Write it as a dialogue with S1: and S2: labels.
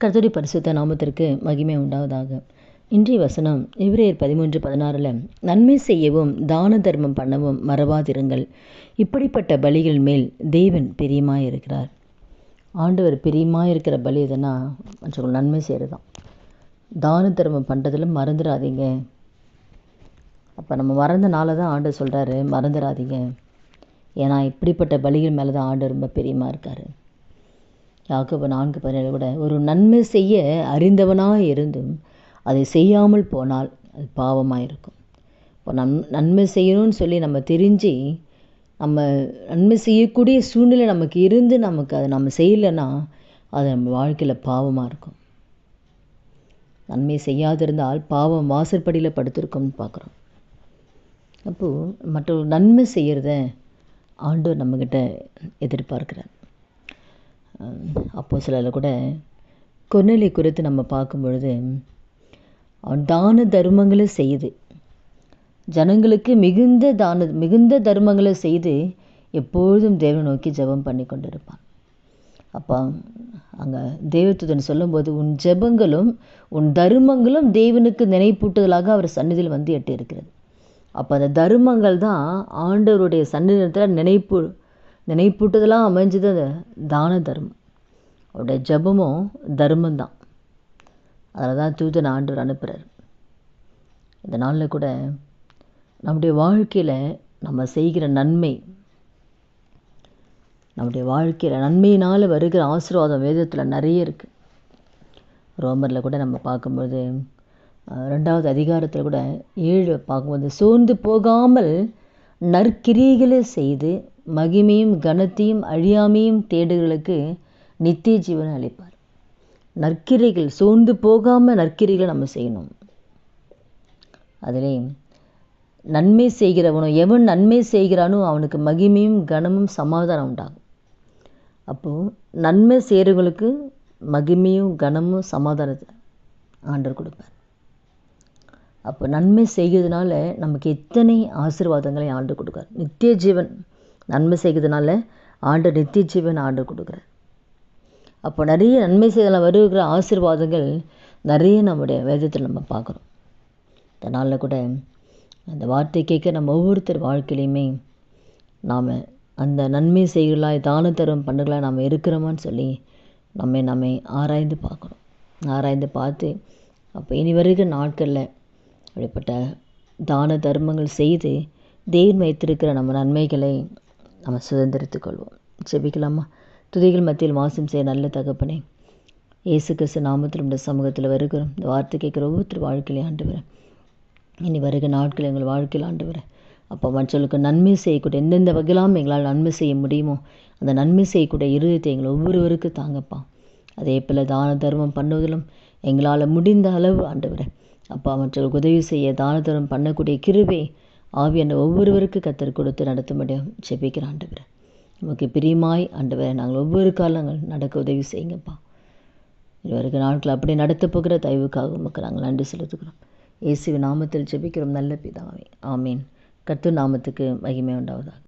S1: கர்த்தருடைய பரிசுத்த நாமத்திற்கு மகிமை உண்டாவதாக. இன்றைய வசனம் எபிரேயர் 13:16 நன்மை செய்யவும் தான தர்மம் பண்ணவும் மறவாதிருங்கள், இப்படிப்பட்ட பலிகள் மேல் தேவன் பிரியமாயிருக்கிறார். ஆண்டவர் பிரியமாயிருக்கிற பலி எதுனா மற்றவர்கள் நன்மை செய்கிறது தான். தான தர்மம் பண்ணுறதுல மறந்துடாதீங்க. அப்போ நம்ம மறந்தனால தான் ஆண்டவர் சொல்கிறாரு மறந்துடாதீங்க. ஏன்னா இப்படிப்பட்ட பலிகள் மேலே தான் ஆண்டவர் ரொம்ப பிரியமாக இருக்கார். யாக்கோபு 4:17 கூட ஒரு நன்மை செய்ய அறிந்தவனாக இருந்தும் அதை செய்யாமல் போனால் அது பாவமாக இருக்கும். இப்போ நன்மை செய்யணும்னு சொல்லி நம்ம தெரிஞ்சு நம்ம நன்மை செய்யக்கூடிய சூழ்நிலை நமக்கு இருந்து நமக்கு அதை நம்ம செய்யலைன்னா அது நம்ம வாழ்க்கையில் பாவமாக இருக்கும். நன்மை செய்யாதிருந்தால் பாவம் வாசற்படியில் படுத்திருக்கோம்னு பார்க்குறோம். அப்போது மற்ற நன்மை செய்கிறத ஆண்டவர் நம்மக்கிட்ட எதிர்பார்க்கிறார். அப்போஸ்தலரில் கூட கொர்நேலியை குறித்து நம்ம பார்க்கும் பொழுது அவன் தான தர்மங்களை செய்து ஜனங்களுக்கு மிகுந்த தர்மங்களை செய்து எப்பொழுதும் தேவனை நோக்கி ஜெபம் பண்ணி கொண்டு இருப்பான். அப்போ அங்கே தேவதூதன் சொல்லும்போது உன் ஜெபங்களும் உன் தர்மங்களும் தேவனுக்கு நினைப்பூட்டுதலாக அவர் சந்நிதியில் வந்து எட்டி இருக்கிறது. அப்போ அந்த தர்மங்கள் தான் ஆண்டவருடைய சந்நிதியில் நினைப்பூட்டுதலாக அமைஞ்சது. அந்த தான தர்மம் அவருடைய ஜெபமும் தர்மந்தான். அதில் தான் தூதன் ஆண்டவர் அனுப்புகிறார். இந்த நாளில் கூட நம்முடைய வாழ்க்கையில் நம்ம செய்கிற நம்முடைய வாழ்க்கையில் நன்மையினால் வருகிற ஆசீர்வாதம் வேதத்தில் நிறைய இருக்குது. ரோமரில் கூட நம்ம பார்க்கும்போது 2வது அதிகாரத்தில் கூட 7 பார்க்கும்போது சோர்ந்து போகாமல் நற்கிரியைகளை செய்து மகிமையும் கனத்தையும் அழியாமையும் தேடுகளுக்கு நித்திய ஜீவனை அளிப்பார். நற்கிரைகள் சோர்ந்து போகாமல் நற்கிரைகளை நம்ம செய்யணும். அதிலே நன்மை செய்கிறவனோ எவன் நன்மை செய்கிறானோ அவனுக்கு மகிமையும் கனமும் சமாதானம் உண்டாகும். அப்போது நன்மை செய்கிறவங்களுக்கு மகிமையும் கனமும் சமாதானத்தை ஆண்டவர் கொடுப்பார். அப்போ நன்மை செய்கிறதுனால நமக்கு எத்தனை ஆசீர்வாதங்களை ஆண்டு கொடுக்குறார். நித்திய ஜீவன் நன்மை செய்கிறதுனால ஆண்டவர் நித்திய ஜீவன் ஆண்டு கொடுக்குறார். அப்போ நிறைய நன்மை செய்தனால் வருகிற ஆசீர்வாதங்கள் நிறைய நம்முடைய வேதத்தில் நம்ம பார்க்குறோம். இதனால் கூட அந்த வார்த்தை கேட்க நம்ம ஒவ்வொருத்தர் வாழ்க்கையிலையுமே நாம் அந்த நன்மை செய்களாய் தான தர்மம் பண்ணுகளாய் நாம் இருக்கிறோமான்னு சொல்லி நம்மை ஆராய்ந்து பார்க்குறோம். ஆராய்ந்து பார்த்து அப்போ இனி வருகிற நாட்களில் அப்படிப்பட்ட தான தர்மங்கள் செய்து தேவன் வைத்திருக்கிற நம்ம நன்மைகளை நம்ம சுதந்திரித்துக் கொள்வோம். ஜெபிக்கலாமா? துதிகள் மத்தியில் வாசம் செய்ய நல்ல தகப்பனே, இயேசு கிறிஸ்து நாமத்தில் நம்முடைய சமூகத்தில் வருகிறோம். இந்த வார்த்தை கேட்குற ஒவ்வொருத்தர் வாழ்க்கையிலே ஆண்டவரேன், இனி வருகிற நாட்கள் எங்கள் வாழ்க்கையில் ஆண்டவரேன் அப்போ மற்றவர்களுக்கு நன்மை செய்யக்கூடிய எந்தெந்த வகையிலாம் எங்களால் நன்மை செய்ய முடியுமோ அந்த நன்மை செய்யக்கூடிய இருதயத்தை எங்கள் ஒவ்வொருவருக்கு தாங்கப்பா. அதே போல் தான தர்மம் பண்ணுவதிலும் எங்களால் முடிந்த அளவு ஆண்டவரேன் அப்பா மற்றவர்களுக்கு உதவி செய்ய தான தர்மம் பண்ணக்கூடிய கிருபை ஆவியான ஒவ்வொருவருக்கு கத்தர் கொடுத்து நடத்த முடியும் ஜெபிக்கிற ஆண்டவரே. நமக்கு பிரியமாய் ஆண்டவரே நாங்கள் ஒவ்வொரு காலங்கள் நடக்க உதவி செய்யுங்கப்பா. இதுவரைக்கும் நாட்கள் அப்படி நடத்த போகிற தயவுக்காக உமக்கு நாங்கள் நன்றி செலுத்துக்கிறோம். இயேசுவின் நாமத்தில் ஜெபிக்கிறோம் நல்ல பிதாவே, ஆமீன். கர்த்தர் நாமத்துக்கு மகிமை உண்டாவதாக.